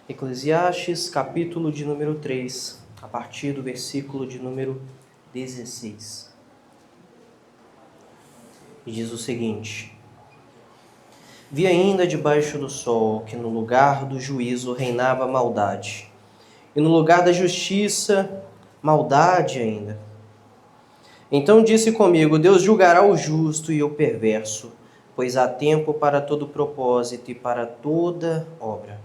Eclesiastes, capítulo de número 3, a partir do versículo de número 16. E diz o seguinte: Vi ainda debaixo do sol que no lugar do juízo reinava maldade, e no lugar da justiça, maldade ainda. Então disse comigo: Deus julgará o justo e o perverso, pois há tempo para todo propósito e para toda obra.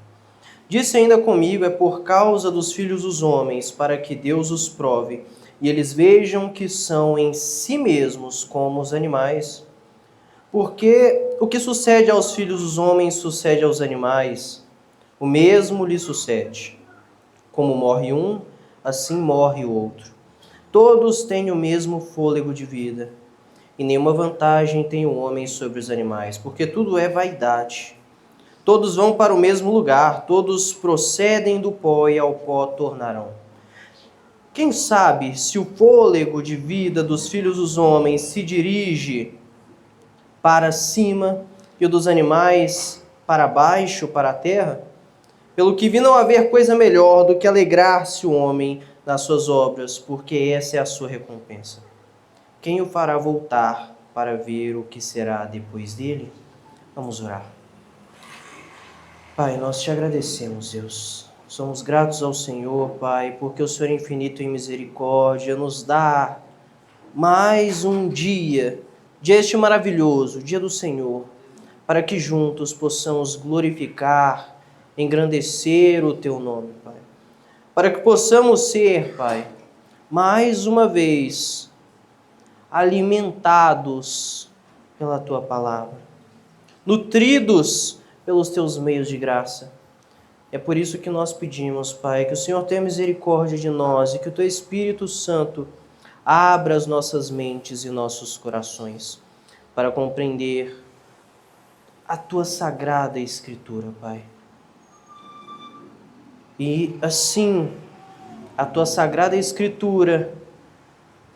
Disse ainda comigo: é por causa dos filhos dos homens, para que Deus os prove, e eles vejam que são em si mesmos como os animais. Porque o que sucede aos filhos dos homens sucede aos animais, o mesmo lhe sucede. Como morre um, assim morre o outro. Todos têm o mesmo fôlego de vida, e nenhuma vantagem tem o homem sobre os animais, porque tudo é vaidade. Todos vão para o mesmo lugar, todos procedem do pó e ao pó tornarão. Quem sabe se o fôlego de vida dos filhos dos homens se dirige para cima e o dos animais para baixo, para a terra? Pelo que vi, não haver coisa melhor do que alegrar-se o homem nas suas obras, porque essa é a sua recompensa. Quem o fará voltar para ver o que será depois dele? Vamos orar. Pai, nós te agradecemos, Deus. Somos gratos ao Senhor, Pai, porque o Senhor é infinito em misericórdia nos dá mais um dia este maravilhoso, dia do Senhor, para que juntos possamos glorificar, engrandecer o Teu nome, Pai. Para que possamos ser, Pai, mais uma vez alimentados pela Tua palavra, nutridos pelos Teus meios de graça. É por isso que nós pedimos, Pai, que o Senhor tenha misericórdia de nós e que o Teu Espírito Santo abra as nossas mentes e nossos corações para compreender a Tua sagrada Escritura, Pai. E assim, a Tua sagrada Escritura,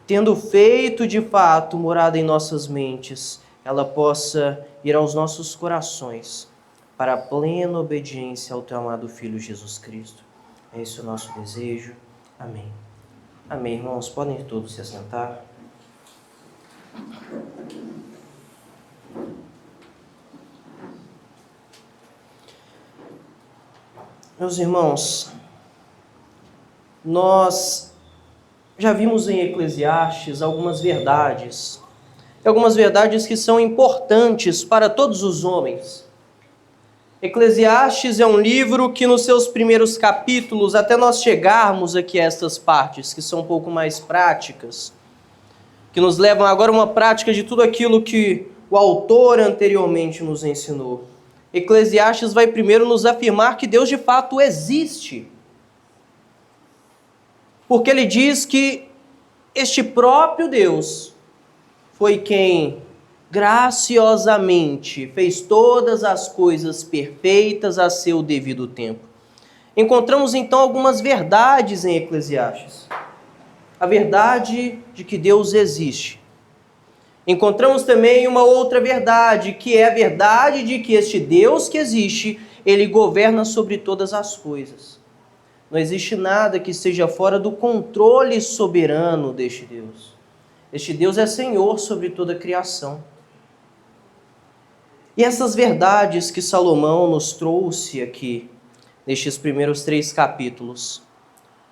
tendo feito de fato morada em nossas mentes, ela possa ir aos nossos corações para a plena obediência ao Teu amado Filho Jesus Cristo. É esse o nosso desejo. Amém. Amém, irmãos. Podem todos se assentar. Meus irmãos, nós já vimos em Eclesiastes algumas verdades que são importantes para todos os homens. Eclesiastes é um livro que nos seus primeiros capítulos, até nós chegarmos aqui a estas partes, que são um pouco mais práticas, que nos levam agora a uma prática de tudo aquilo que o autor anteriormente nos ensinou. Eclesiastes vai primeiro nos afirmar que Deus de fato existe. Porque ele diz que este próprio Deus foi quem graciosamente fez todas as coisas perfeitas a seu devido tempo. Encontramos então algumas verdades em Eclesiastes. A verdade de que Deus existe. Encontramos também uma outra verdade, que é a verdade de que este Deus que existe, ele governa sobre todas as coisas. Não existe nada que esteja fora do controle soberano deste Deus. Este Deus é Senhor sobre toda a criação. E essas verdades que Salomão nos trouxe aqui, nestes primeiros 3 capítulos,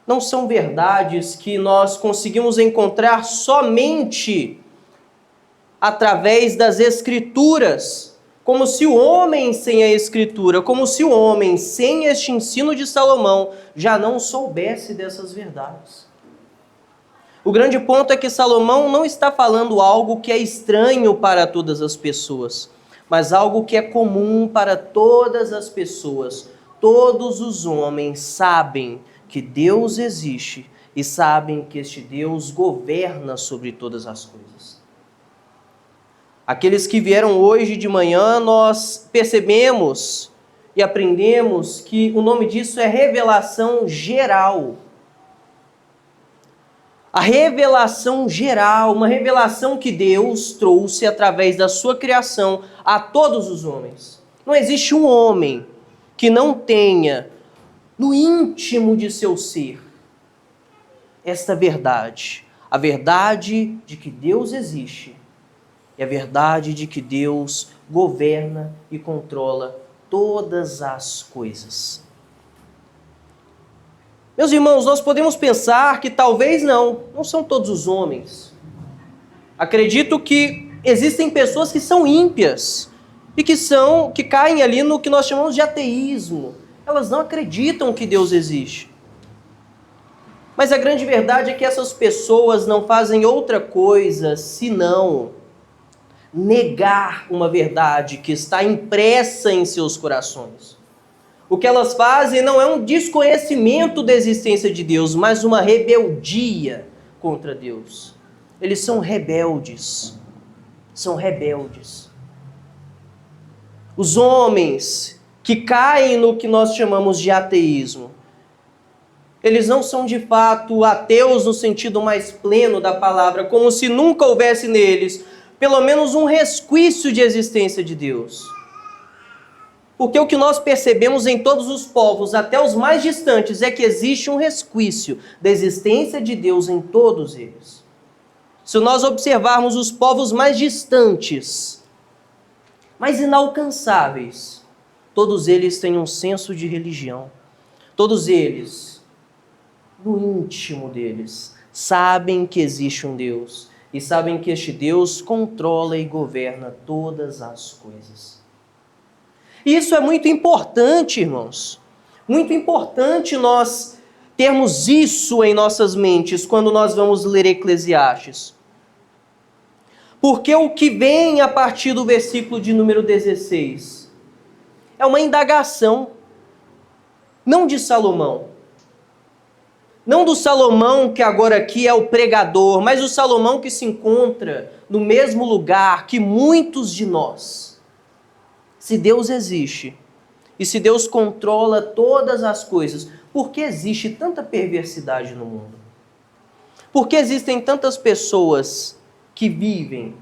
não são verdades que nós conseguimos encontrar somente através das Escrituras, como se o homem sem a Escritura, como se o homem sem este ensino de Salomão já não soubesse dessas verdades. O grande ponto é que Salomão não está falando algo que é estranho para todas as pessoas, mas algo que é comum para todas as pessoas. Todos os homens sabem que Deus existe e sabem que este Deus governa sobre todas as coisas. Aqueles que vieram hoje de manhã, nós percebemos e aprendemos que o nome disso é revelação geral. A revelação geral, uma revelação que Deus trouxe através da sua criação a todos os homens. Não existe um homem que não tenha no íntimo de seu ser, esta verdade, a verdade de que Deus existe e a verdade de que Deus governa e controla todas as coisas. Meus irmãos, nós podemos pensar que talvez não são todos os homens. Acredito que existem pessoas que são ímpias e que caem ali no que nós chamamos de ateísmo. Elas não acreditam que Deus existe. Mas a grande verdade é que essas pessoas não fazem outra coisa senão negar uma verdade que está impressa em seus corações. O que elas fazem não é um desconhecimento da existência de Deus, mas uma rebeldia contra Deus. Eles são rebeldes. São rebeldes. Os homens que caem no que nós chamamos de ateísmo, eles não são de fato ateus no sentido mais pleno da palavra, como se nunca houvesse neles pelo menos um resquício de existência de Deus. Porque o que nós percebemos em todos os povos, até os mais distantes, é que existe um resquício da existência de Deus em todos eles. Se nós observarmos os povos mais distantes, mais inalcançáveis, todos eles têm um senso de religião. Todos eles, no íntimo deles, sabem que existe um Deus e sabem que este Deus controla e governa todas as coisas. E isso é muito importante, irmãos. Muito importante nós termos isso em nossas mentes quando nós vamos ler Eclesiastes. Porque o que vem a partir do versículo de número 16 é uma indagação, não de Salomão. Não do Salomão que agora aqui é o pregador, mas o Salomão que se encontra no mesmo lugar que muitos de nós. Se Deus existe e se Deus controla todas as coisas, por que existe tanta perversidade no mundo? Por que existem tantas pessoas que vivem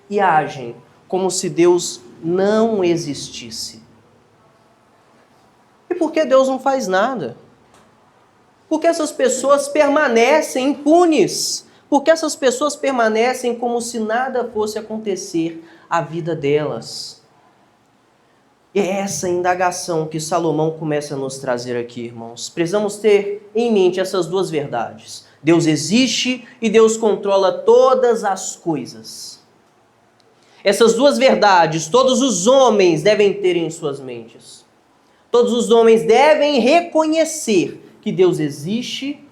e agem como se Deus não existisse? E por que Deus não faz nada? Por que essas pessoas permanecem impunes? Por que essas pessoas permanecem como se nada fosse acontecer à vida delas? E é essa indagação que Salomão começa a nos trazer aqui, irmãos. Precisamos ter em mente essas duas verdades. Deus existe e Deus controla todas as coisas. Essas duas verdades todos os homens devem ter em suas mentes. Todos os homens devem reconhecer que Deus existe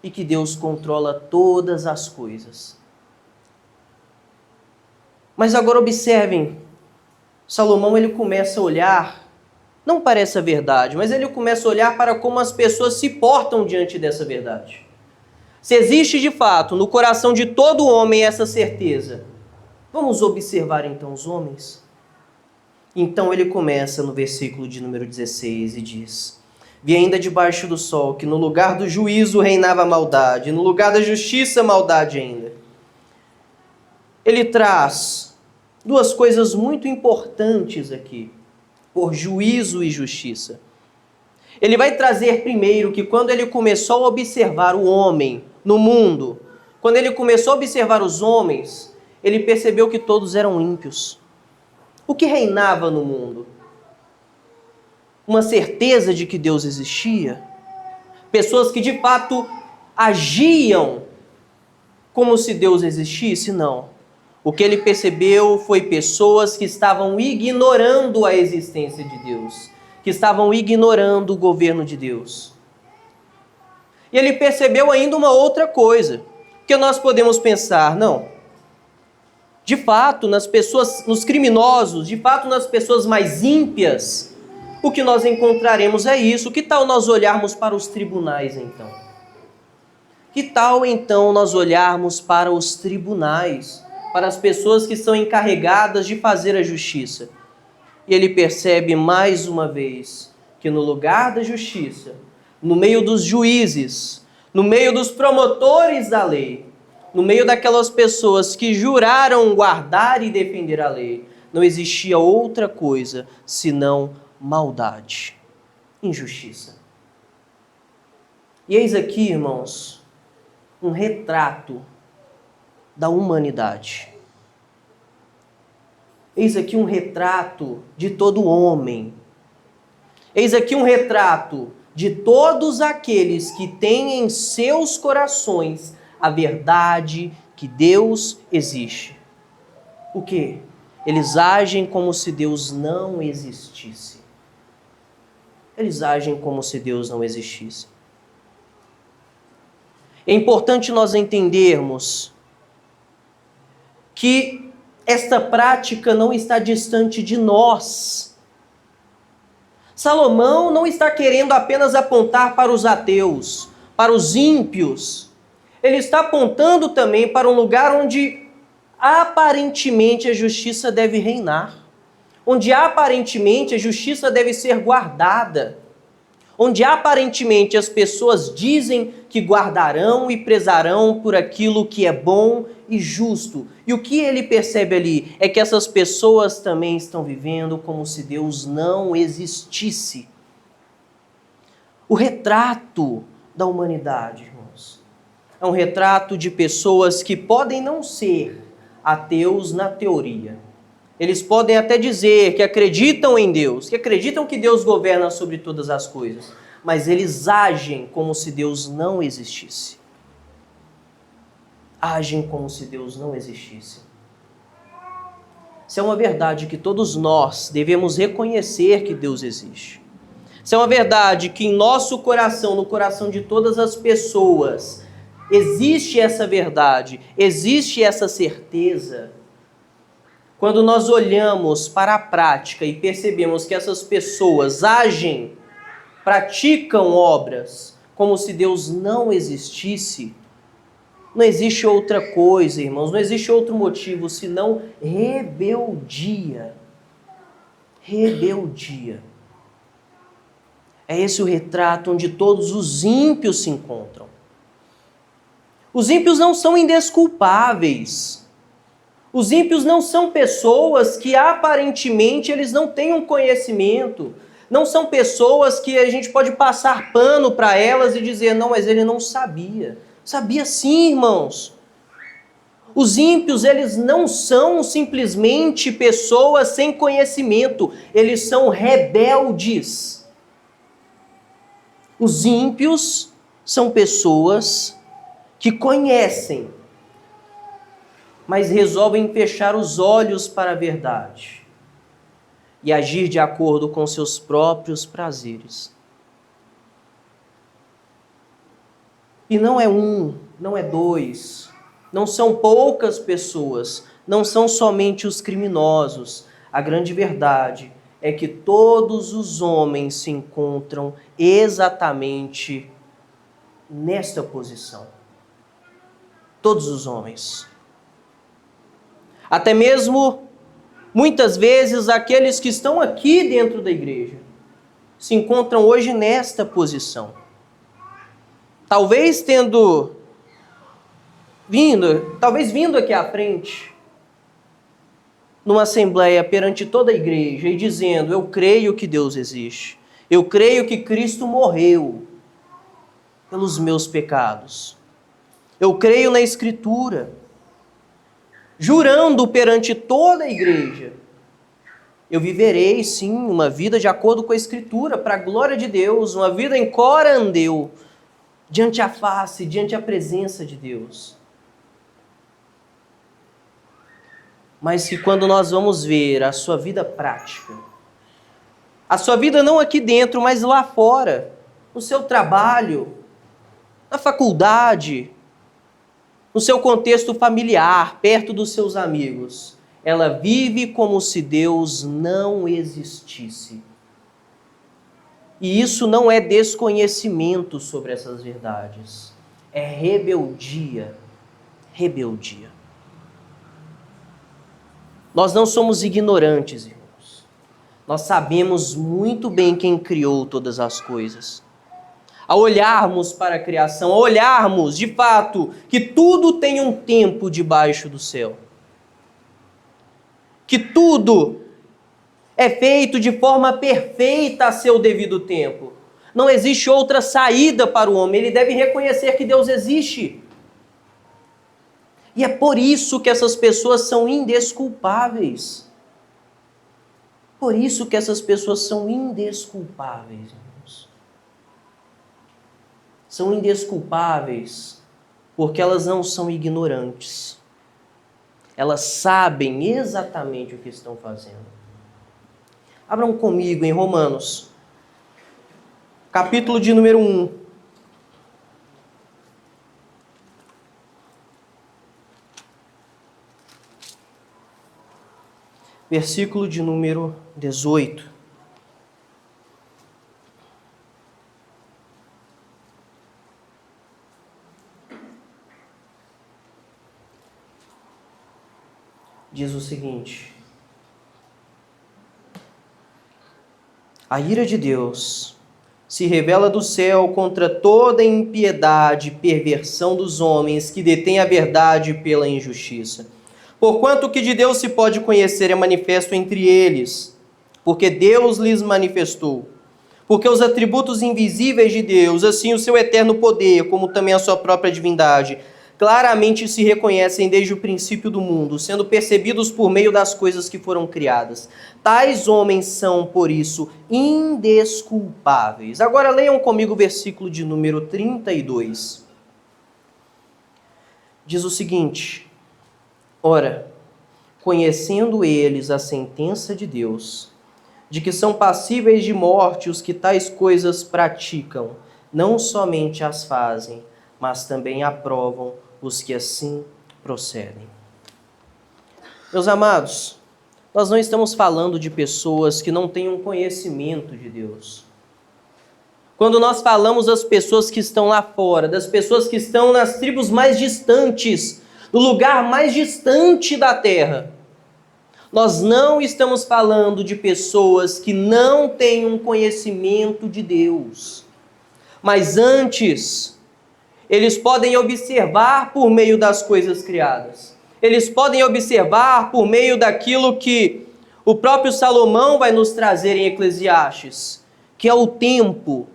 e que Deus controla todas as coisas. Mas agora observem, Salomão ele começa a olhar, não para essa verdade, mas ele começa a olhar para como as pessoas se portam diante dessa verdade. Se existe de fato no coração de todo homem essa certeza, vamos observar então os homens? Então ele começa no versículo de número 16 e diz: Vi ainda debaixo do sol que no lugar do juízo reinava a maldade, e no lugar da justiça maldade ainda. Ele traz duas coisas muito importantes aqui, por juízo e justiça. Ele vai trazer primeiro que quando ele começou a observar o homem no mundo, quando ele começou a observar os homens, ele percebeu que todos eram ímpios. O que reinava no mundo? Uma certeza de que Deus existia? Pessoas que de fato agiam como se Deus existisse? Não. O que ele percebeu foi pessoas que estavam ignorando a existência de Deus, que estavam ignorando o governo de Deus. E ele percebeu ainda uma outra coisa, que nós podemos pensar, não, de fato, nas pessoas, nos criminosos, de fato, nas pessoas mais ímpias, o que nós encontraremos é isso. Que tal nós olharmos para os tribunais, então? Que tal, então, nós olharmos para os tribunais, para as pessoas que são encarregadas de fazer a justiça? E ele percebe mais uma vez que no lugar da justiça, no meio dos juízes, no meio dos promotores da lei, no meio daquelas pessoas que juraram guardar e defender a lei, não existia outra coisa senão maldade, injustiça. E eis aqui, irmãos, um retrato da humanidade. Eis aqui um retrato de todo homem. Eis aqui um retrato de todos aqueles que têm em seus corações a verdade que Deus existe. O quê? Eles agem como se Deus não existisse. Eles agem como se Deus não existisse. É importante nós entendermos que esta prática não está distante de nós. Salomão não está querendo apenas apontar para os ateus, para os ímpios. Ele está apontando também para um lugar onde aparentemente a justiça deve reinar, onde aparentemente a justiça deve ser guardada, onde aparentemente as pessoas dizem que guardarão e prezarão por aquilo que é bom e justo. E o que ele percebe ali é que essas pessoas também estão vivendo como se Deus não existisse. O retrato da humanidade, irmãos, é um retrato de pessoas que podem não ser ateus na teoria. Eles podem até dizer que acreditam em Deus, que acreditam que Deus governa sobre todas as coisas, mas eles agem como se Deus não existisse. Agem como se Deus não existisse. Isso é uma verdade que todos nós devemos reconhecer que Deus existe. Isso é uma verdade que em nosso coração, no coração de todas as pessoas, existe essa verdade, existe essa certeza. Quando nós olhamos para a prática e percebemos que essas pessoas agem, praticam obras como se Deus não existisse, não existe outra coisa, irmãos, não existe outro motivo senão rebeldia. Rebeldia. É esse o retrato onde todos os ímpios se encontram. Os ímpios não são indesculpáveis. Os ímpios não são pessoas que aparentemente eles não têm um conhecimento. Não são pessoas que a gente pode passar pano para elas e dizer, não, mas ele não sabia. Sabia sim, irmãos. Os ímpios, eles não são simplesmente pessoas sem conhecimento. Eles são rebeldes. Os ímpios são pessoas que conhecem, mas resolvem fechar os olhos para a verdade e agir de acordo com seus próprios prazeres. E não é um, não é dois, não são poucas pessoas, não são somente os criminosos. A grande verdade é que todos os homens se encontram exatamente nesta posição. Todos os homens. Até mesmo, muitas vezes, aqueles que estão aqui dentro da igreja se encontram hoje nesta posição. Talvez vindo aqui à frente, numa assembleia perante toda a igreja e dizendo, eu creio que Deus existe. Eu creio que Cristo morreu pelos meus pecados. Eu creio na Escritura. Jurando perante toda a igreja, eu viverei sim uma vida de acordo com a Escritura, para a glória de Deus, uma vida em corandeu, diante a face, diante a presença de Deus. Mas que quando nós vamos ver a sua vida prática, a sua vida não aqui dentro, mas lá fora, no seu trabalho, na faculdade, no seu contexto familiar, perto dos seus amigos, ela vive como se Deus não existisse. E isso não é desconhecimento sobre essas verdades, é rebeldia. Rebeldia. Nós não somos ignorantes, irmãos. Nós sabemos muito bem quem criou todas as coisas. Ao olharmos para a criação, ao olharmos, de fato, que tudo tem um tempo debaixo do céu. Que tudo é feito de forma perfeita a seu devido tempo. Não existe outra saída para o homem. Ele deve reconhecer que Deus existe. E é por isso que essas pessoas são indesculpáveis. Por isso que essas pessoas são indesculpáveis, irmãos. São indesculpáveis porque elas não são ignorantes. Elas sabem exatamente o que estão fazendo. Abram comigo em Romanos, capítulo de número 1. Versículo de número 18. Diz o seguinte: a ira de Deus se revela do céu contra toda impiedade e perversão dos homens que detêm a verdade pela injustiça. Porquanto o que de Deus se pode conhecer é manifesto entre eles, porque Deus lhes manifestou. Porque os atributos invisíveis de Deus, assim o seu eterno poder, como também a sua própria divindade, claramente se reconhecem desde o princípio do mundo, sendo percebidos por meio das coisas que foram criadas. Tais homens são, por isso, indesculpáveis. Agora leiam comigo o versículo de número 32. Diz o seguinte: ora, conhecendo eles a sentença de Deus, de que são passíveis de morte os que tais coisas praticam, não somente as fazem, mas também aprovam os que assim procedem. Meus amados, nós não estamos falando de pessoas que não têm um conhecimento de Deus. Quando nós falamos das pessoas que estão lá fora, das pessoas que estão nas tribos mais distantes, no lugar mais distante da terra, nós não estamos falando de pessoas que não têm um conhecimento de Deus. Mas antes, eles podem observar por meio das coisas criadas. Eles podem observar por meio daquilo que o próprio Salomão vai nos trazer em Eclesiastes, que é o tempo,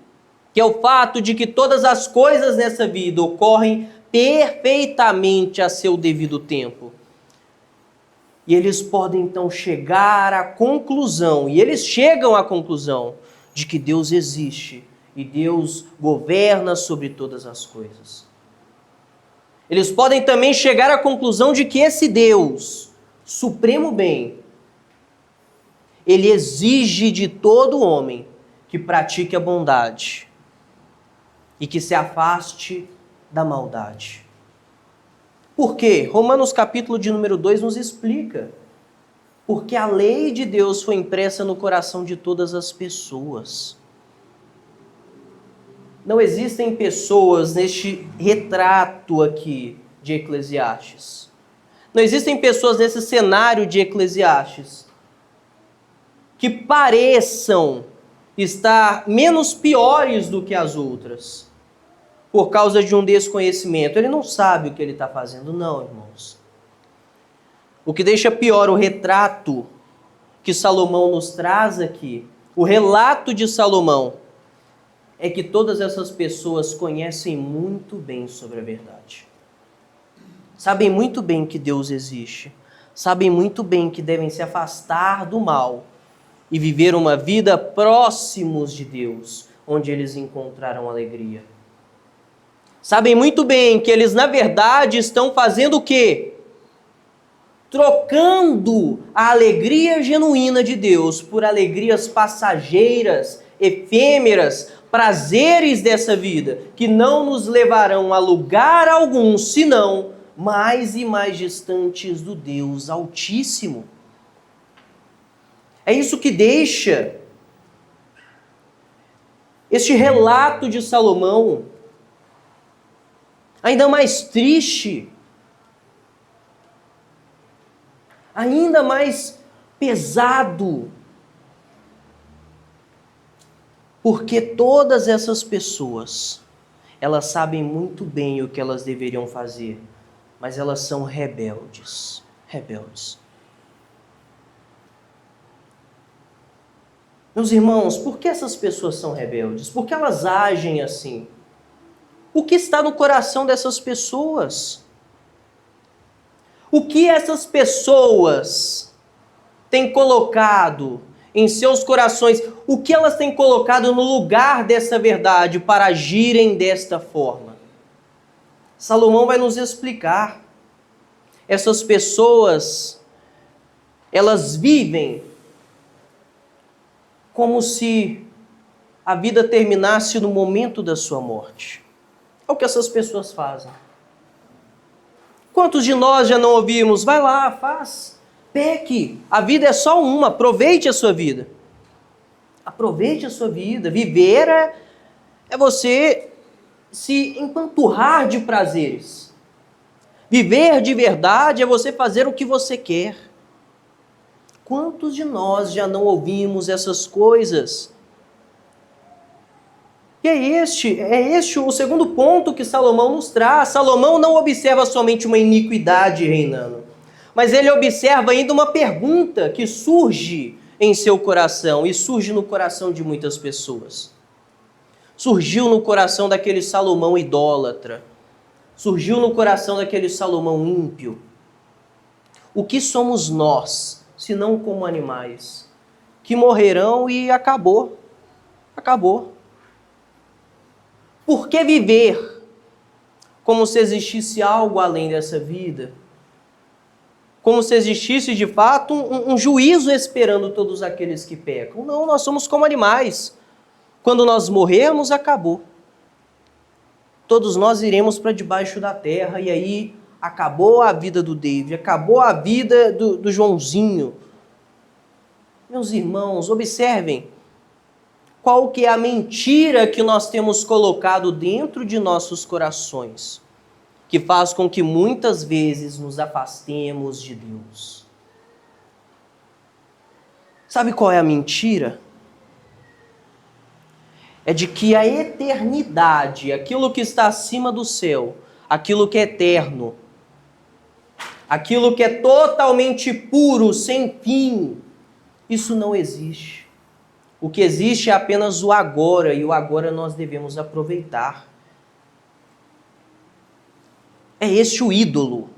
que é o fato de que todas as coisas nessa vida ocorrem perfeitamente a seu devido tempo. E eles podem então chegar à conclusão, e eles chegam à conclusão de que Deus existe e Deus governa sobre todas as coisas. Eles podem também chegar à conclusão de que esse Deus, supremo bem, ele exige de todo homem que pratique a bondade e que se afaste da maldade. Por quê? Romanos capítulo de número 2 nos explica. Porque a lei de Deus foi impressa no coração de todas as pessoas. Não existem pessoas neste retrato aqui de Eclesiastes. Não existem pessoas nesse cenário de Eclesiastes que pareçam estar menos piores do que as outras por causa de um desconhecimento. Ele não sabe o que ele está fazendo, não, irmãos. O que deixa pior o retrato que Salomão nos traz aqui, o relato de Salomão, é que todas essas pessoas conhecem muito bem sobre a verdade. Sabem muito bem que Deus existe. Sabem muito bem que devem se afastar do mal e viver uma vida próximos de Deus, onde eles encontrarão alegria. Sabem muito bem que eles, na verdade, estão fazendo o quê? Trocando a alegria genuína de Deus por alegrias passageiras, efêmeras, prazeres dessa vida, que não nos levarão a lugar algum, senão mais e mais distantes do Deus Altíssimo. É isso que deixa este relato de Salomão ainda mais triste, ainda mais pesado, porque todas essas pessoas, elas sabem muito bem o que elas deveriam fazer, mas elas são rebeldes. Meus irmãos, por que essas pessoas são rebeldes? Por que elas agem assim? O que está no coração dessas pessoas? O que essas pessoas têm colocado em seus corações? O que elas têm colocado no lugar dessa verdade para agirem desta forma? Salomão vai nos explicar. Essas pessoas, elas vivem como se a vida terminasse no momento da sua morte. É o que essas pessoas fazem. Quantos de nós já não ouvimos? Vai lá, faz, peque. A vida é só uma, aproveite a sua vida. Aproveite a sua vida. Viver é você se empanturrar de prazeres. Viver de verdade é você fazer o que você quer. Quantos de nós já não ouvimos essas coisas? E é este o segundo ponto que Salomão nos traz. Salomão não observa somente uma iniquidade reinando, mas ele observa ainda uma pergunta que surge em seu coração e surge no coração de muitas pessoas. Surgiu no coração daquele Salomão idólatra. Surgiu no coração daquele Salomão ímpio. O que somos nós, se não como animais, que morrerão e acabou? Acabou. Por que viver como se existisse algo além dessa vida? Como se existisse de fato um juízo esperando todos aqueles que pecam? Não, nós somos como animais. Quando nós morrermos, acabou. Todos nós iremos para debaixo da terra e aí acabou a vida do David, acabou a vida do Joãozinho. Meus irmãos, observem qual que é a mentira que nós temos colocado dentro de nossos corações, que faz com que muitas vezes nos afastemos de Deus. Sabe qual é a mentira? É de que a eternidade, aquilo que está acima do céu, aquilo que é eterno, aquilo que é totalmente puro, sem fim, isso não existe. O que existe é apenas o agora, e o agora nós devemos aproveitar. É este o ídolo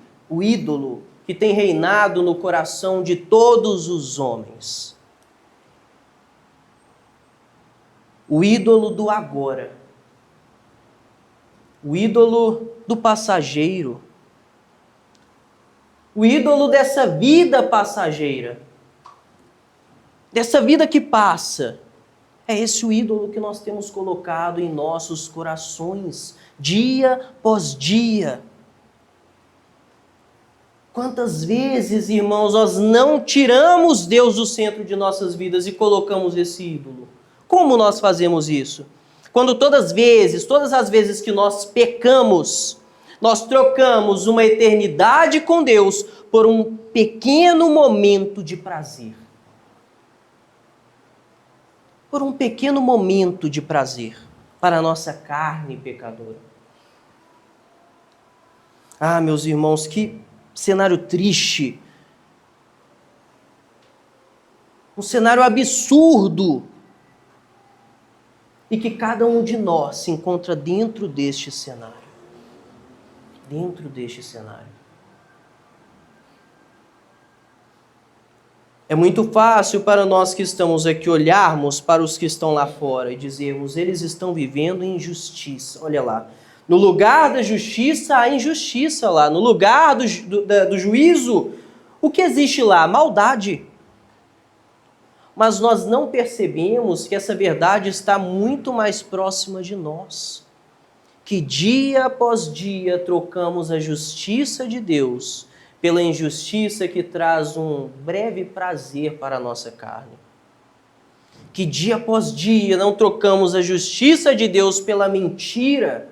que tem reinado no coração de todos os homens. O ídolo do agora. O ídolo do passageiro. O ídolo dessa vida passageira. Dessa vida que passa. É esse o ídolo que nós temos colocado em nossos corações, dia após dia. Quantas vezes, irmãos, nós não tiramos Deus do centro de nossas vidas e colocamos esse ídolo? Como nós fazemos isso? Quando todas as vezes que nós pecamos, nós trocamos uma eternidade com Deus por um pequeno momento de prazer. Por um pequeno momento de prazer para a nossa carne pecadora. Ah, meus irmãos, que cenário triste. Um cenário absurdo. E que cada um de nós se encontra dentro deste cenário. Dentro deste cenário. É muito fácil para nós que estamos aqui olharmos para os que estão lá fora e dizermos, eles estão vivendo em injustiça. Olha lá, no lugar da justiça há injustiça lá, no lugar do juízo, o que existe lá? Maldade. Mas nós não percebemos que essa verdade está muito mais próxima de nós. Que dia após dia trocamos a justiça de Deus pela injustiça que traz um breve prazer para a nossa carne. Que dia após dia não trocamos a justiça de Deus pela mentira.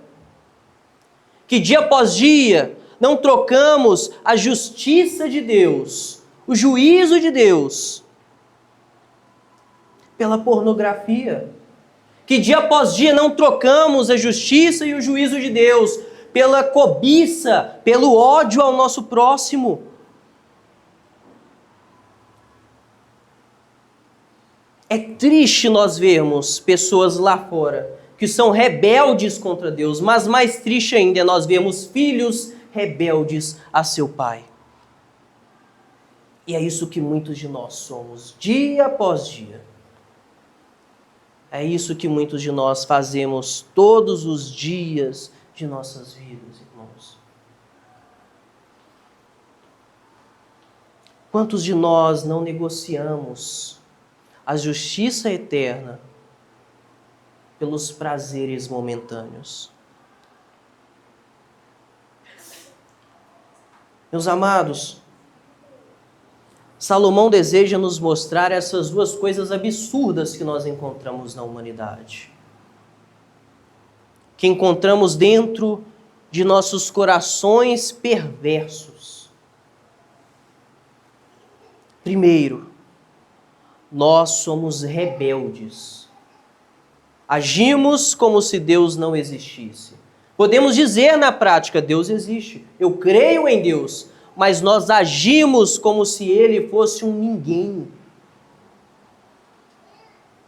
Que dia após dia não trocamos a justiça de Deus, o juízo de Deus, pela pornografia. Que dia após dia não trocamos a justiça e o juízo de Deus pela cobiça, pelo ódio ao nosso próximo. É triste nós vermos pessoas lá fora que são rebeldes contra Deus, mas mais triste ainda é nós vermos filhos rebeldes a seu pai. E é isso que muitos de nós somos, dia após dia. É isso que muitos de nós fazemos todos os dias de nossas vidas, irmãos. Quantos de nós não negociamos a justiça eterna pelos prazeres momentâneos? Meus amados, Salomão deseja nos mostrar essas duas coisas absurdas que nós encontramos na humanidade, que encontramos dentro de nossos corações perversos. Primeiro, nós somos rebeldes. Agimos como se Deus não existisse. Podemos dizer na prática, Deus existe, eu creio em Deus, mas nós agimos como se Ele fosse um ninguém.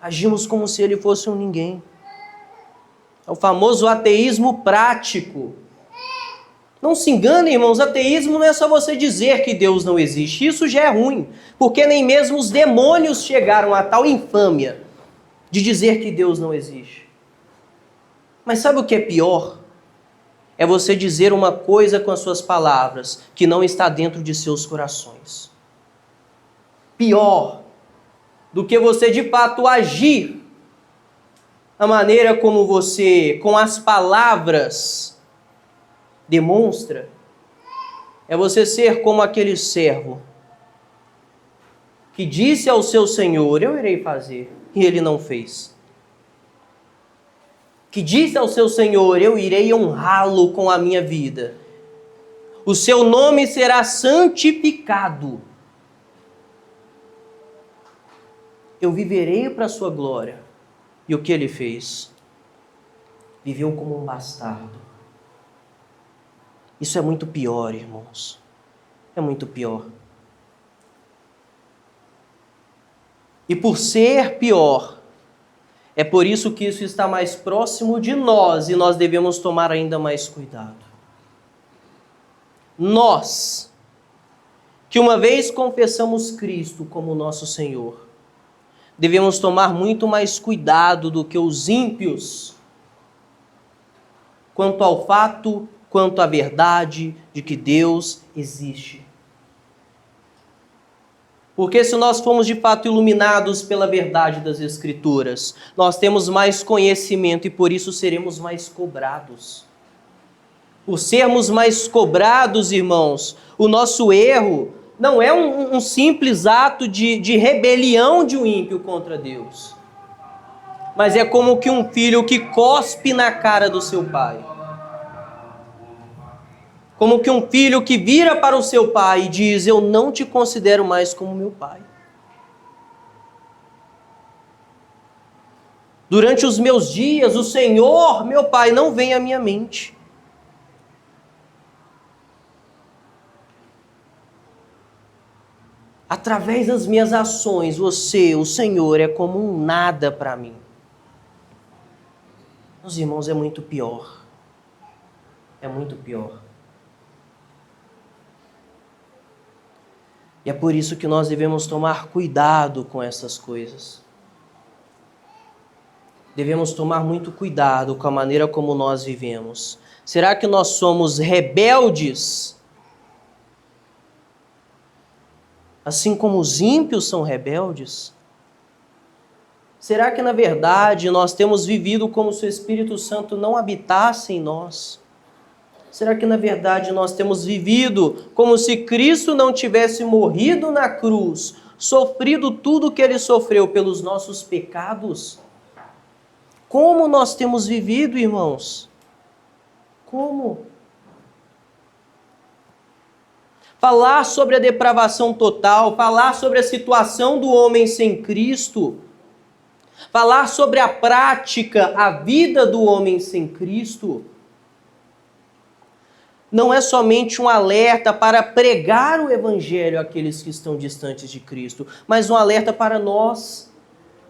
Agimos como se Ele fosse um ninguém. É o famoso ateísmo prático. Não se enganem, irmãos, ateísmo não é só você dizer que Deus não existe. Isso já é ruim, porque nem mesmo os demônios chegaram a tal infâmia de dizer que Deus não existe. Mas sabe o que é pior? É você dizer uma coisa com as suas palavras que não está dentro de seus corações. Pior do que você de fato agir a maneira como você, com as palavras, demonstra, é você ser como aquele servo que disse ao seu senhor, eu irei fazer, e ele não fez. Que disse ao seu senhor, eu irei honrá-lo com a minha vida. O seu nome será santificado. Eu viverei para a sua glória. E o que ele fez? Viveu como um bastardo. Isso é muito pior, irmãos. É muito pior. E por ser pior, é por isso que isso está mais próximo de nós e nós devemos tomar ainda mais cuidado. Nós, que uma vez confessamos Cristo como nosso Senhor, devemos tomar muito mais cuidado do que os ímpios quanto ao fato, quanto à verdade de que Deus existe. Porque se nós formos de fato iluminados pela verdade das Escrituras, nós temos mais conhecimento e por isso seremos mais cobrados. Por sermos mais cobrados, irmãos, o nosso erro não é um simples ato de rebelião de um ímpio contra Deus, mas é como que um filho que cospe na cara do seu pai. Como que um filho que vira para o seu pai e diz, eu não te considero mais como meu pai. Durante os meus dias, o Senhor, meu pai, não vem à minha mente. Através das minhas ações, você, o Senhor, é como um nada para mim. Meus irmãos, é muito pior. É muito pior. E é por isso que nós devemos tomar cuidado com essas coisas. Devemos tomar muito cuidado com a maneira como nós vivemos. Será que nós somos rebeldes? Assim como os ímpios são rebeldes? Será que na verdade nós temos vivido como se o Espírito Santo não habitasse em nós? Será que na verdade nós temos vivido como se Cristo não tivesse morrido na cruz, sofrido tudo o que Ele sofreu pelos nossos pecados? Como nós temos vivido, irmãos? Como? Falar sobre a depravação total, falar sobre a situação do homem sem Cristo, falar sobre a prática, a vida do homem sem Cristo, não é somente um alerta para pregar o Evangelho àqueles que estão distantes de Cristo, mas um alerta para nós.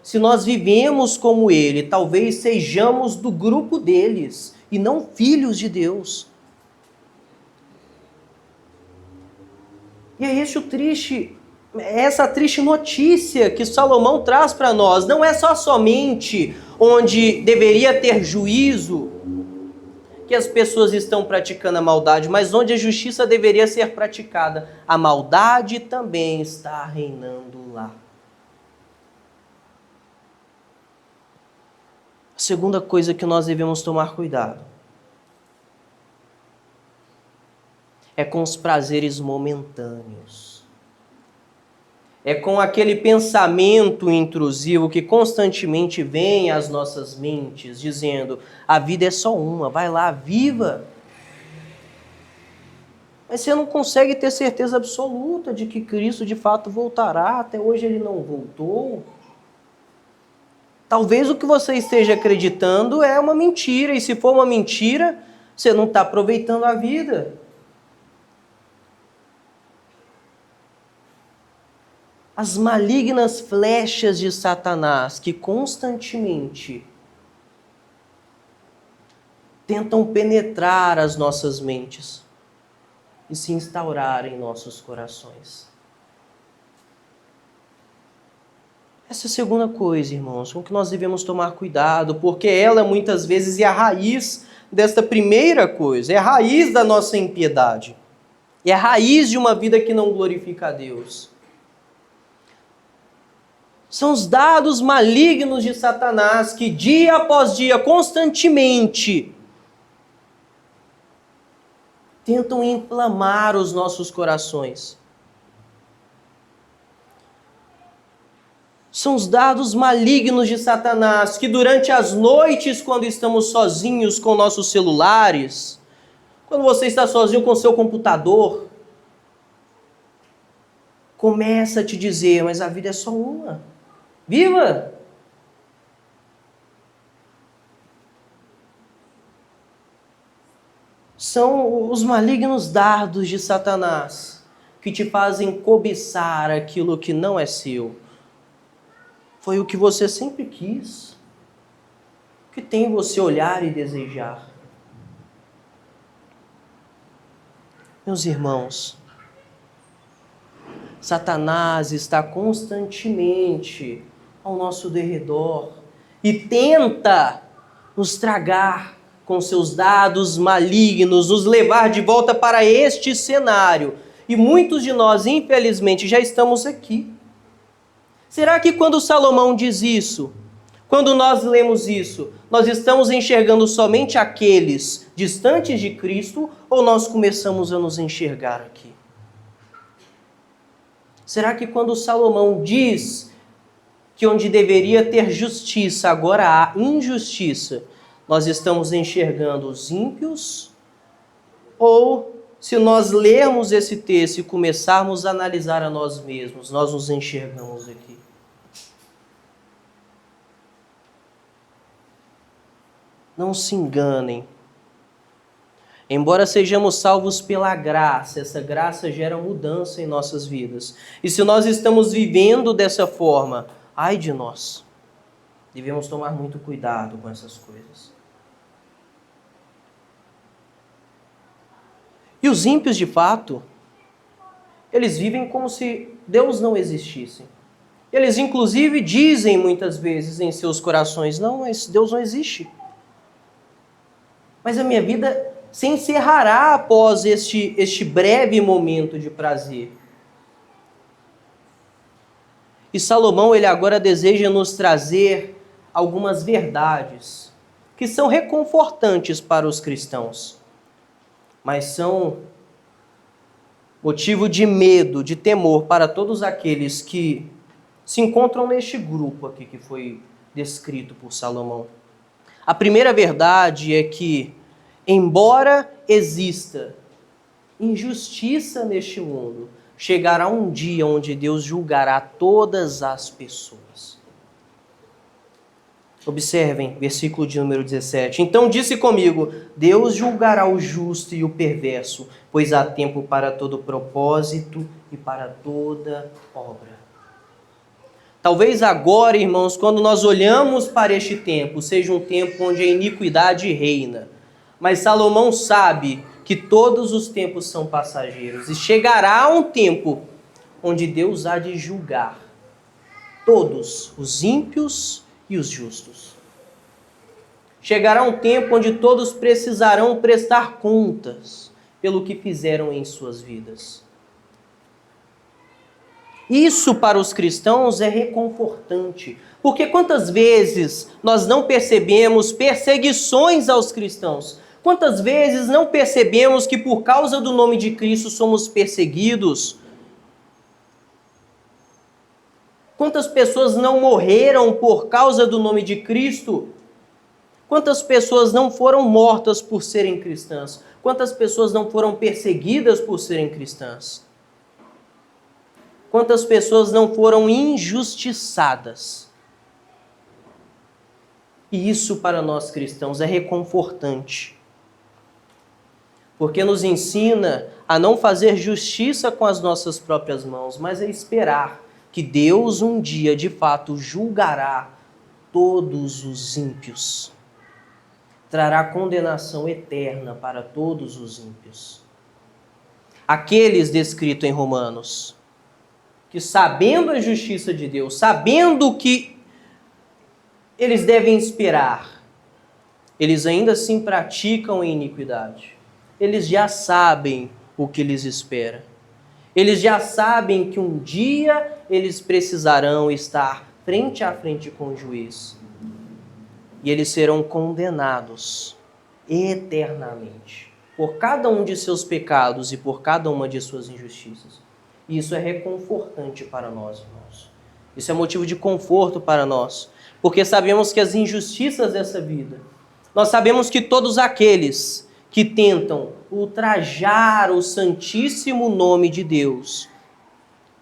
se nós vivemos como ele, talvez sejamos do grupo deles e não filhos de Deus. E é essa triste notícia que Salomão traz para nós. Não é só somente onde deveria ter juízo que as pessoas estão praticando a maldade, mas onde a justiça deveria ser praticada, a maldade também está reinando lá. A segunda coisa que nós devemos tomar cuidado é com os prazeres momentâneos. É com aquele pensamento intrusivo que constantemente vem às nossas mentes, dizendo, a vida é só uma, vai lá, viva. Mas você não consegue ter certeza absoluta de que Cristo de fato voltará, até hoje ele não voltou. Talvez o que você esteja acreditando é uma mentira, e se for uma mentira, você não está aproveitando a vida. As malignas flechas de Satanás que constantemente tentam penetrar as nossas mentes e se instaurar em nossos corações. Essa é a segunda coisa, irmãos, com que nós devemos tomar cuidado, porque ela muitas vezes é a raiz desta primeira coisa, é a raiz da nossa impiedade, é a raiz de uma vida que não glorifica a Deus. São os dados malignos de Satanás que dia após dia, constantemente, tentam inflamar os nossos corações. São os dados malignos de Satanás que durante as noites, quando estamos sozinhos com nossos celulares, quando você está sozinho com seu computador, começa a te dizer, mas a vida é só uma. Viva! São os malignos dardos de Satanás que te fazem cobiçar aquilo que não é seu. Foi o que você sempre quis. O que tem você olhar e desejar? Meus irmãos, Satanás está constantemente ao nosso derredor e tenta nos tragar com seus dados malignos, nos levar de volta para este cenário. E muitos de nós, infelizmente, já estamos aqui. Será que quando Salomão diz isso, quando nós lemos isso, nós estamos enxergando somente aqueles distantes de Cristo ou nós começamos a nos enxergar aqui? Será que quando Salomão diz que onde deveria ter justiça, agora há injustiça, nós estamos enxergando os ímpios? Ou, se nós lermos esse texto e começarmos a analisar a nós mesmos, nós nos enxergamos aqui? Não se enganem. Embora sejamos salvos pela graça, essa graça gera mudança em nossas vidas. E se nós estamos vivendo dessa forma, ai de nós. Devemos tomar muito cuidado com essas coisas. E os ímpios, de fato, eles vivem como se Deus não existisse. Eles, inclusive, dizem muitas vezes em seus corações, não, mas Deus não existe. Mas a minha vida se encerrará após este breve momento de prazer. E Salomão, ele agora deseja nos trazer algumas verdades que são reconfortantes para os cristãos, mas são motivo de medo, de temor para todos aqueles que se encontram neste grupo aqui que foi descrito por Salomão. A primeira verdade é que, embora exista injustiça neste mundo, chegará um dia onde Deus julgará todas as pessoas. Observem, versículo de número 17. Então disse comigo, Deus julgará o justo e o perverso, pois há tempo para todo propósito e para toda obra. Talvez agora, irmãos, quando nós olhamos para este tempo, seja um tempo onde a iniquidade reina. Mas Salomão sabe que todos os tempos são passageiros e chegará um tempo onde Deus há de julgar todos, os ímpios e os justos. Chegará um tempo onde todos precisarão prestar contas pelo que fizeram em suas vidas. Isso para os cristãos é reconfortante, porque quantas vezes nós não percebemos perseguições aos cristãos? Quantas vezes não percebemos que por causa do nome de Cristo somos perseguidos? Quantas pessoas não morreram por causa do nome de Cristo? Quantas pessoas não foram mortas por serem cristãs? Quantas pessoas não foram perseguidas por serem cristãs? Quantas pessoas não foram injustiçadas? E isso para nós cristãos é reconfortante, porque nos ensina a não fazer justiça com as nossas próprias mãos, mas a esperar que Deus um dia de fato julgará todos os ímpios. Trará condenação eterna para todos os ímpios. Aqueles descritos em Romanos, que sabendo a justiça de Deus, sabendo que eles devem esperar, eles ainda assim praticam a iniquidade. Eles já sabem o que lhes espera. Eles já sabem que um dia eles precisarão estar frente a frente com o juiz. E eles serão condenados eternamente por cada um de seus pecados e por cada uma de suas injustiças. E isso é reconfortante para nós, irmãos. Isso é motivo de conforto para nós, porque sabemos que as injustiças dessa vida, nós sabemos que todos aqueles que tentam ultrajar o santíssimo nome de Deus,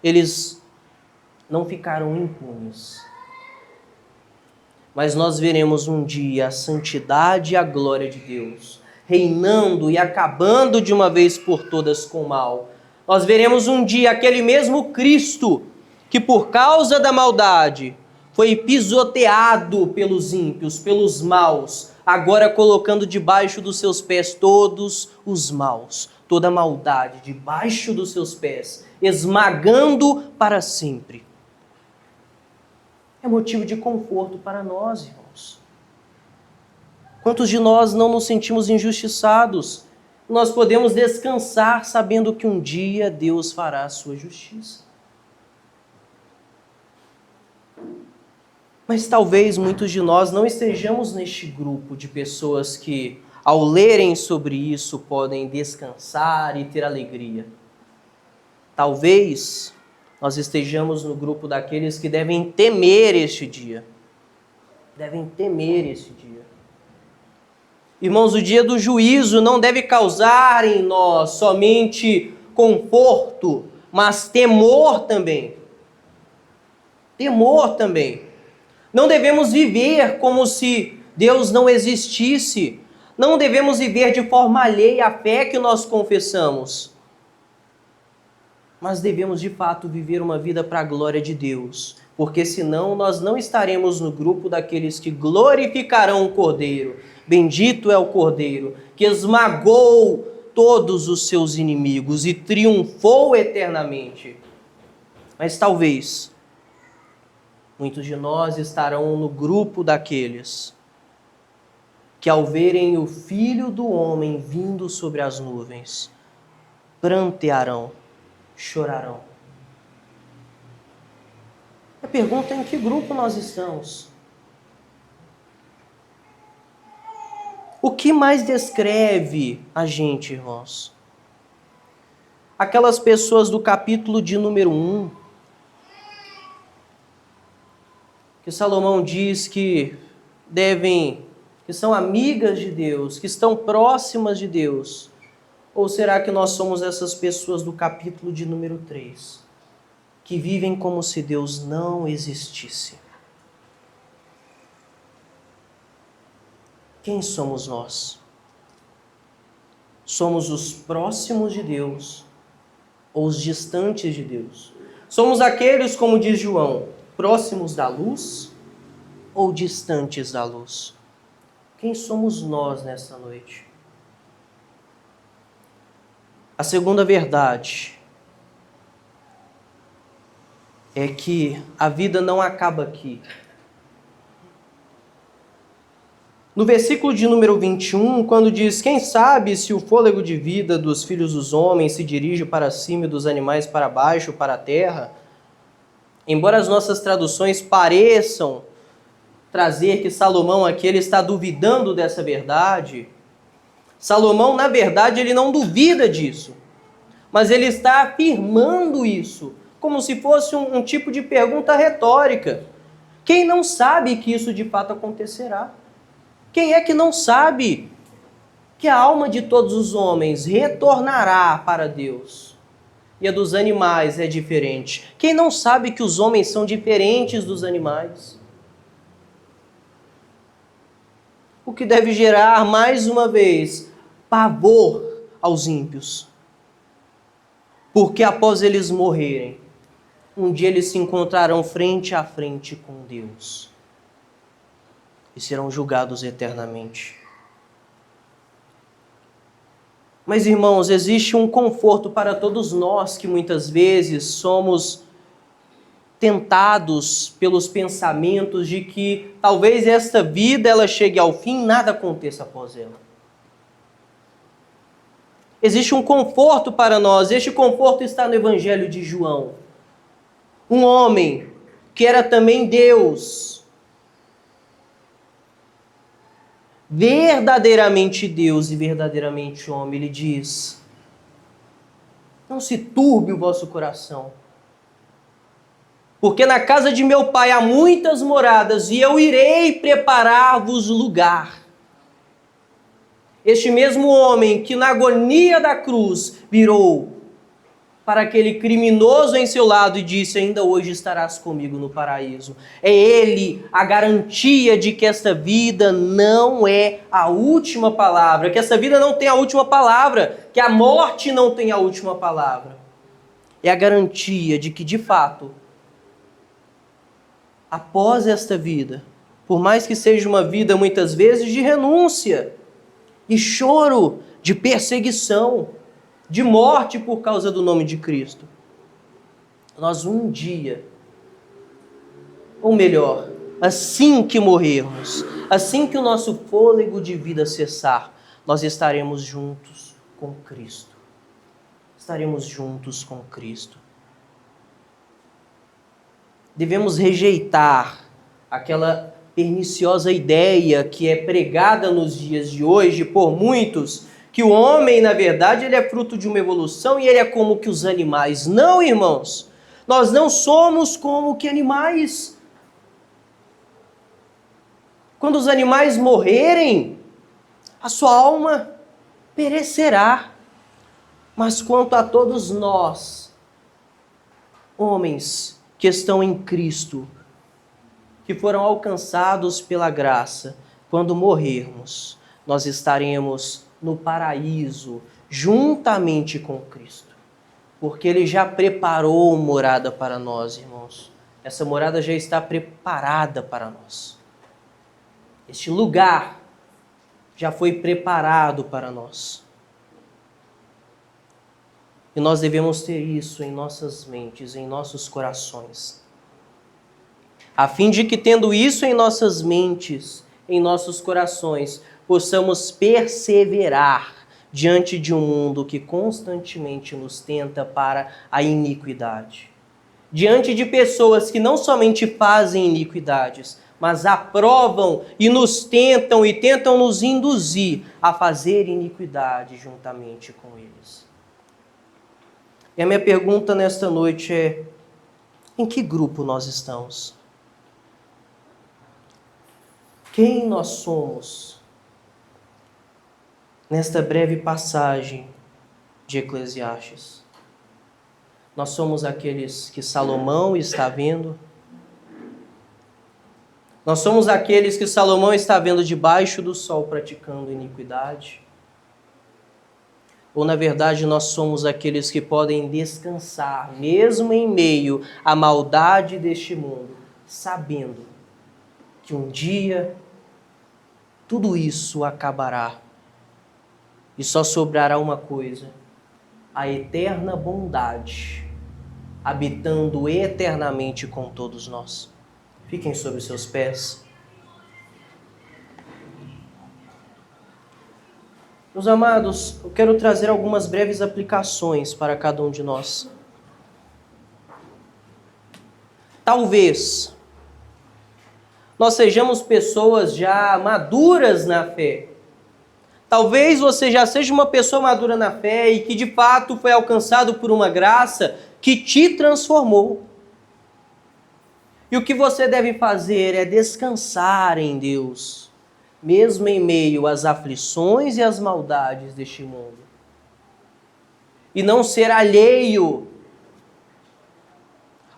eles não ficaram impunes. Mas nós veremos um dia a santidade e a glória de Deus reinando e acabando de uma vez por todas com o mal. Nós veremos um dia aquele mesmo Cristo que por causa da maldade foi pisoteado pelos ímpios, pelos maus, agora colocando debaixo dos seus pés todos os maus, toda a maldade debaixo dos seus pés, esmagando para sempre. É motivo de conforto para nós, irmãos. Quantos de nós não nos sentimos injustiçados? Nós podemos descansar sabendo que um dia Deus fará a sua justiça. Mas talvez muitos de nós não estejamos neste grupo de pessoas que, ao lerem sobre isso, podem descansar e ter alegria. Talvez nós estejamos no grupo daqueles que devem temer este dia. Devem temer este dia. Irmãos, o dia do juízo não deve causar em nós somente conforto, mas temor também. Temor também. Não devemos viver como se Deus não existisse. Não devemos viver de forma alheia à fé que nós confessamos. Mas devemos de fato viver uma vida para a glória de Deus, porque senão nós não estaremos no grupo daqueles que glorificarão o Cordeiro. Bendito é o Cordeiro, que esmagou todos os seus inimigos e triunfou eternamente. Mas talvez muitos de nós estarão no grupo daqueles que, ao verem o Filho do Homem vindo sobre as nuvens, prantearão, chorarão. A pergunta é: em que grupo nós estamos? O que mais descreve a gente, irmãos? Aquelas pessoas do capítulo de número 1, que Salomão diz que são amigas de Deus, que estão próximas de Deus. Ou será que nós somos essas pessoas do capítulo de número 3, que vivem como se Deus não existisse? Quem somos nós? Somos os próximos de Deus ou os distantes de Deus? Somos aqueles, como diz João, próximos da luz ou distantes da luz? Quem somos nós nessa noite? A segunda verdade é que a vida não acaba aqui. No versículo de número 21, quando diz: quem sabe se o fôlego de vida dos filhos dos homens se dirige para cima e dos animais para baixo, para a terra, embora as nossas traduções pareçam trazer que Salomão aqui ele está duvidando dessa verdade, Salomão, na verdade, ele não duvida disso, mas ele está afirmando isso, como se fosse um tipo de pergunta retórica. Quem não sabe que isso de fato acontecerá? Quem é que não sabe que a alma de todos os homens retornará para Deus? E a dos animais é diferente. Quem não sabe que os homens são diferentes dos animais? O que deve gerar, mais uma vez, pavor aos ímpios. Porque após eles morrerem, um dia eles se encontrarão frente a frente com Deus. E serão julgados eternamente. Mas, irmãos, existe um conforto para todos nós que muitas vezes somos tentados pelos pensamentos de que talvez esta vida ela chegue ao fim e nada aconteça após ela. Existe um conforto para nós, este conforto está no Evangelho de João. Um homem que era também Deus, verdadeiramente Deus e verdadeiramente homem, ele diz: não se turbe o vosso coração, porque na casa de meu pai há muitas moradas e eu irei preparar-vos lugar. Este mesmo homem que na agonia da cruz virou para aquele criminoso em seu lado e disse: ainda hoje estarás comigo no paraíso. É ele a garantia de que esta vida não é a última palavra, que essa vida não tem a última palavra, que a morte não tem a última palavra. É a garantia de que, de fato, após esta vida, por mais que seja uma vida muitas vezes de renúncia, de choro, de perseguição, de morte por causa do nome de Cristo, nós um dia, ou melhor, assim que morrermos, assim que o nosso fôlego de vida cessar, nós estaremos juntos com Cristo. Estaremos juntos com Cristo. Devemos rejeitar aquela perniciosa ideia que é pregada nos dias de hoje por muitos, que o homem, na verdade, ele é fruto de uma evolução e ele é como que os animais. Não, irmãos, nós não somos como que animais. Quando os animais morrerem, a sua alma perecerá. Mas quanto a todos nós, homens que estão em Cristo, que foram alcançados pela graça, quando morrermos, nós estaremos no paraíso, juntamente com Cristo. Porque Ele já preparou morada para nós, irmãos. Essa morada já está preparada para nós. Este lugar já foi preparado para nós. E nós devemos ter isso em nossas mentes, em nossos corações. A fim de que, tendo isso em nossas mentes, em nossos corações, possamos perseverar diante de um mundo que constantemente nos tenta para a iniquidade. Diante de pessoas que não somente fazem iniquidades, mas aprovam e nos tentam e tentam nos induzir a fazer iniquidade juntamente com eles. E a minha pergunta nesta noite é: em que grupo nós estamos? Quem nós somos nesta breve passagem de Eclesiastes? Nós somos aqueles que Salomão está vendo? Nós somos aqueles que Salomão está vendo debaixo do sol praticando iniquidade? Ou, na verdade, nós somos aqueles que podem descansar, mesmo em meio à maldade deste mundo, sabendo que um dia tudo isso acabará e só sobrará uma coisa: a eterna bondade, habitando eternamente com todos nós. Fiquem sobre os seus pés. Meus amados, eu quero trazer algumas breves aplicações para cada um de nós. Talvez nós sejamos pessoas já maduras na fé. Talvez você já seja uma pessoa madura na fé e que de fato foi alcançado por uma graça que te transformou. E o que você deve fazer é descansar em Deus, mesmo em meio às aflições e às maldades deste mundo. E não ser alheio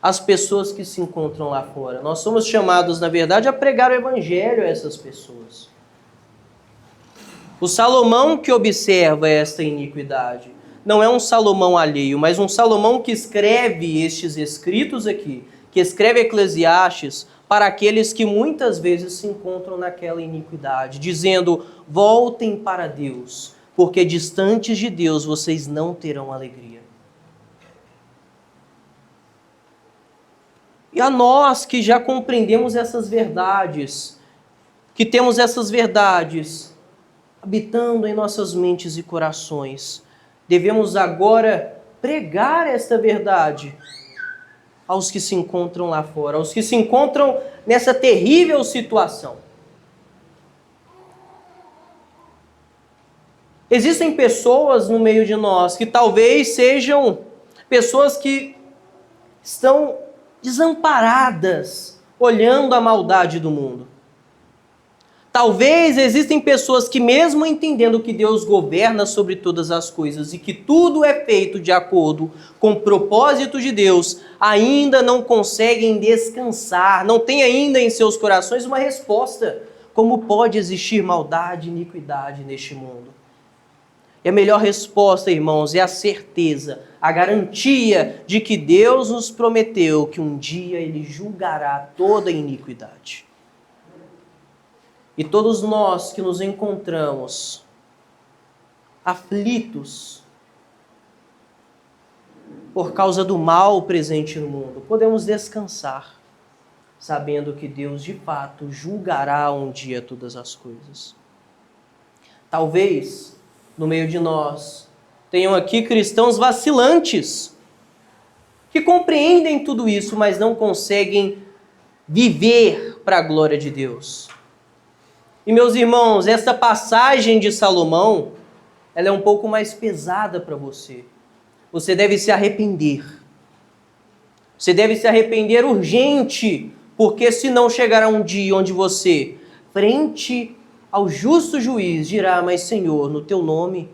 às pessoas que se encontram lá fora. Nós somos chamados, na verdade, a pregar o evangelho a essas pessoas. O Salomão que observa esta iniquidade não é um Salomão alheio, mas um Salomão que escreve estes escritos aqui, que escreve Eclesiastes para aqueles que muitas vezes se encontram naquela iniquidade, dizendo: voltem para Deus, porque distantes de Deus vocês não terão alegria. E a nós que já compreendemos essas verdades, que temos essas verdades habitando em nossas mentes e corações, devemos agora pregar esta verdade aos que se encontram lá fora, aos que se encontram nessa terrível situação. Existem pessoas no meio de nós que talvez sejam pessoas que estão desamparadas, olhando a maldade do mundo. Talvez existem pessoas que, mesmo entendendo que Deus governa sobre todas as coisas e que tudo é feito de acordo com o propósito de Deus, ainda não conseguem descansar, não têm ainda em seus corações uma resposta. Como pode existir maldade e iniquidade neste mundo? E a melhor resposta, irmãos, é a certeza, a garantia de que Deus nos prometeu que um dia Ele julgará toda a iniquidade. E todos nós que nos encontramos aflitos por causa do mal presente no mundo, podemos descansar, sabendo que Deus de fato julgará um dia todas as coisas. Talvez no meio de nós tenham aqui cristãos vacilantes, que compreendem tudo isso, mas não conseguem viver para a glória de Deus. E meus irmãos, essa passagem de Salomão, ela é um pouco mais pesada para você. Você deve se arrepender. Você deve se arrepender urgente, porque senão chegará um dia onde você, frente ao justo juiz, dirá: mas Senhor, no teu nome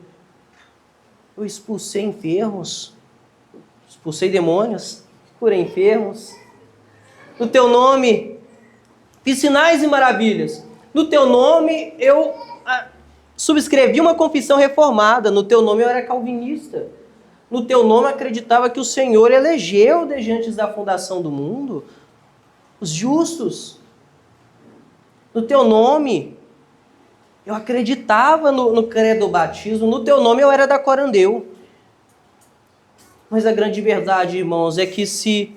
eu expulsei enfermos, expulsei demônios, curei enfermos. No teu nome fiz sinais e maravilhas. No teu nome eu subscrevi uma confissão reformada. No teu nome eu era calvinista. No teu nome eu acreditava que o Senhor elegeu desde antes da fundação do mundo os justos. No teu nome eu acreditava no credo do batismo. No teu nome eu era da Corandeu. Mas a grande verdade, irmãos, é que se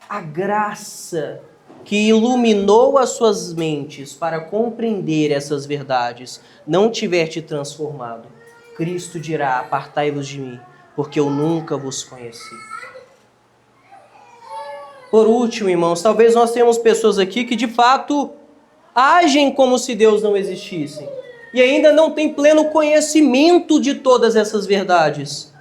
a graça que iluminou as suas mentes para compreender essas verdades não tiver te transformado, Cristo dirá: apartai-vos de mim, porque eu nunca vos conheci. Por último, irmãos, talvez nós tenhamos pessoas aqui que de fato agem como se Deus não existisse e ainda não têm pleno conhecimento de todas essas verdades.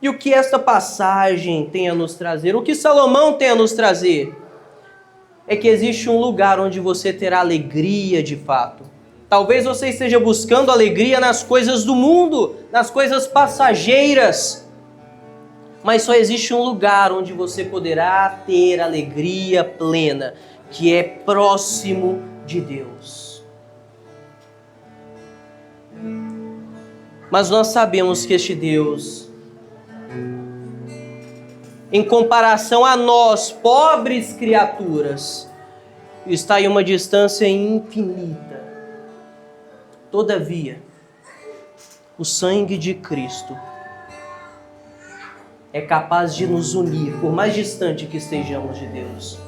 E o que esta passagem tem a nos trazer, o que Salomão tem a nos trazer, é que existe um lugar onde você terá alegria de fato. Talvez você esteja buscando alegria nas coisas do mundo, nas coisas passageiras, mas só existe um lugar onde você poderá ter alegria plena, que é próximo de Deus. Mas nós sabemos que este Deus em comparação a nós, pobres criaturas, está em uma distância infinita. Todavia, o sangue de Cristo é capaz de nos unir, por mais distante que estejamos de Deus.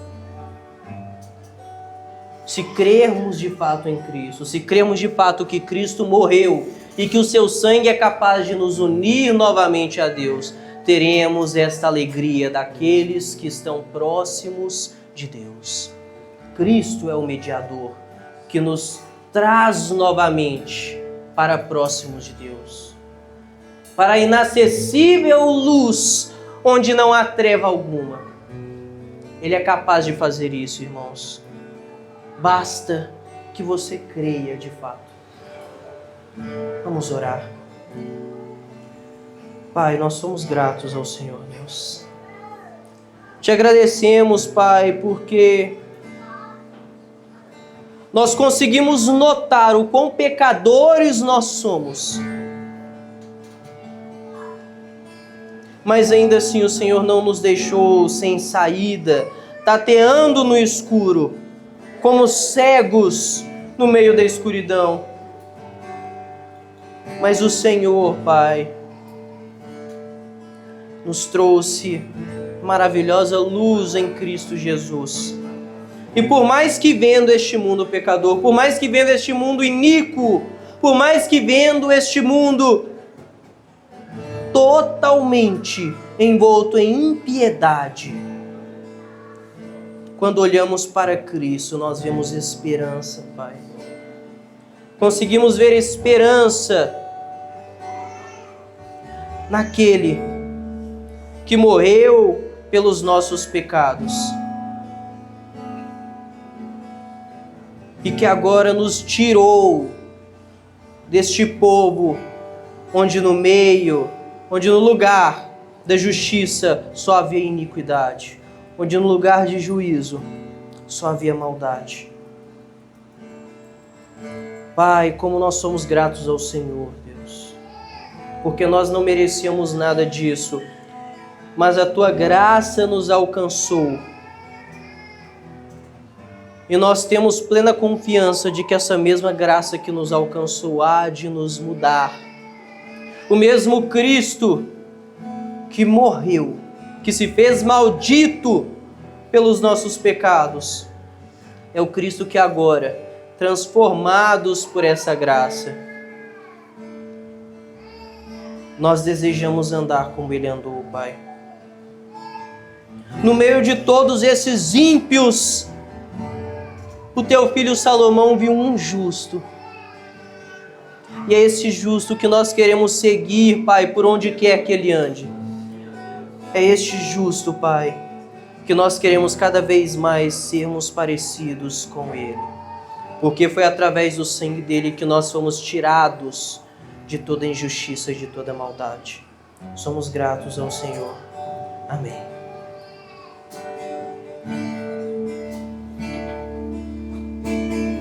Se crermos de fato em Cristo, se crermos de fato que Cristo morreu e que o seu sangue é capaz de nos unir novamente a Deus, teremos esta alegria daqueles que estão próximos de Deus. Cristo é o mediador que nos traz novamente para próximos de Deus, para a inacessível luz onde não há treva alguma. Ele é capaz de fazer isso, irmãos. Basta que você creia de fato. Vamos orar. Pai, nós somos gratos ao Senhor, Deus. Te agradecemos, Pai, porque nós conseguimos notar o quão pecadores nós somos. Mas ainda assim o Senhor não nos deixou sem saída, tateando no escuro, como cegos no meio da escuridão. Mas o Senhor, Pai, nos trouxe maravilhosa luz em Cristo Jesus. E por mais que vendo este mundo pecador, por mais que vendo este mundo iníquo, por mais que vendo este mundo totalmente envolto em impiedade, quando olhamos para Cristo, nós vemos esperança, Pai. Conseguimos ver esperança naquele que morreu pelos nossos pecados e que agora nos tirou deste povo onde no lugar da justiça só havia iniquidade, onde no lugar de juízo só havia maldade. Pai, como nós somos gratos ao Senhor, Deus, porque nós não merecíamos nada disso, mas a Tua graça nos alcançou. E nós temos plena confiança de que essa mesma graça que nos alcançou há de nos mudar. O mesmo Cristo que morreu, que se fez maldito pelos nossos pecados, é o Cristo que agora, transformados por essa graça, nós desejamos andar como Ele andou, Pai. No meio de todos esses ímpios, o Teu filho Salomão viu um justo. E é esse justo que nós queremos seguir, Pai, por onde quer que ele ande. É este justo, Pai, que nós queremos cada vez mais sermos parecidos com Ele. Porque foi através do sangue dele que nós fomos tirados de toda injustiça e de toda maldade. Somos gratos ao Senhor. Amém.